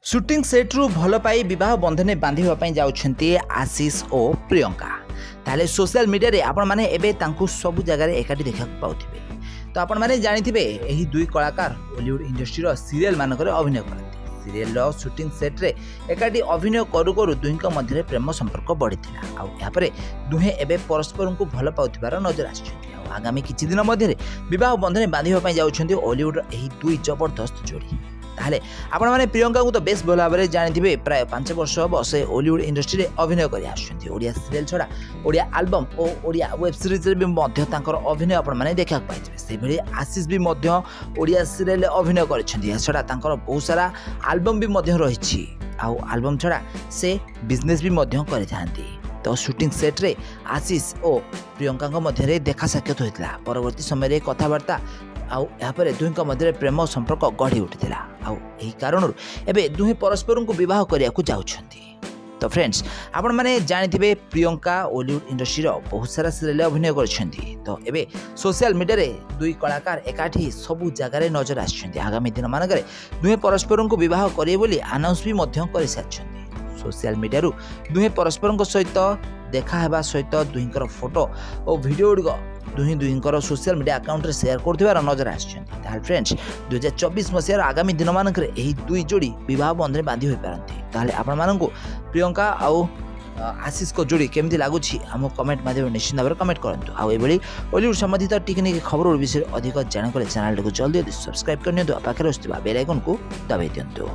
Suiting सेट्रु भल पाई विवाह बंधन बांधा जाउछन्ती आशीष और प्रियंका ताले सोशल मीडिया रे आपण माने एबे तांकु सब जगह एकाठी देखा पाउथिबे। तो आपण माने जानिथिबे एही दुई कलाकार बॉलीवुड इंडस्ट्री रो सीरियल मानकर अभिनय करती। सीरियल रो शूटिंग सेट रे एकाठी अभिनय करू करू दुहींक मध्य प्रेम संपर्क बढ़िथिला आ या परे दुहे एबे परस्पर को भल पाउथिबार नजर आछिछन्ती। आगामी किछि दिन मध्य विवाह बंधन बांधा जाउछन्ती बॉलीवुड एही दुई जबरदस्त जोड़ी। ताहले आपण माने प्रियंका को तो बेस भल भाव में जानिथिबे प्राय 5 वर्ष हम से हॉलीवुड इंडस्ट्री रे अभिनय करि आछन्ती। ओडिया सीरियल छडा ओडिया एल्बम और ओडिया वेब सीरीज रे भी मध्य तांकर अभिनय आपण माने देखा पाइथिबे। से भली आशीष भी मध्य ओडिया सीरियल रे अभिनय करछन्ती। या छडा तांकर बहुत सारा एल्बम भी मध्य रहिछि आ एल्बम छडा से बिजनेस भी मध्य करिथांती। तो शूटिंग सेट रे आशीष और प्रियंका मध्य देखा साक्षात होता। परवर्ती समय कथबार्ता आपर दुहींक मध्य प्रेम संपर्क गढ़ी उठिला आई कारण एबे दुहे परस्पर को विवाह करने को जाउछन्ती। तो फ्रेंड्स आपण माने जानिथिबे प्रियंका हॉलीवुड इंडस्ट्री रो बहुत सारा सीरियल अभिनय करछन्ती। तो एबे सोशल मीडिया रे दुई कलाकार एकाठी सब जगह रे नजर आछन्ती। आगामी दिन मानकरे दुहे परस्पर को विवाह करिए बोली अनाउंस भी मध्य कर सारछन्ती। सोशल मीडिया रु दुहे परस्पर सहित देखा हेबा सहित दुहींकर फोटो और वीडियो गुड़िक दुहींकर सोशल मीडिया अकाउंट रे शेयर करथिबार नजर आछन्ती। ताल फ्रेंड्स 2024 मसियार आगामी दिन मानकरे एही दुई जोड़ी विवाह बंधन बांधी होई पारंती। ताले आपण मानकु प्रियंका और आशीष को जोड़ी केमती लागुछि हम कमेंट माध्यम निश्चित भाव कमेंट करंतु। आ एबेली बॉलीवुड संबंधित टेक्निक खबर विषय अधिक जानकर चैनल को जल्दी सब्सक्राइब करनियंतु। पाखरे आस्तबा बेल आइकन को दबाइ दियंतु।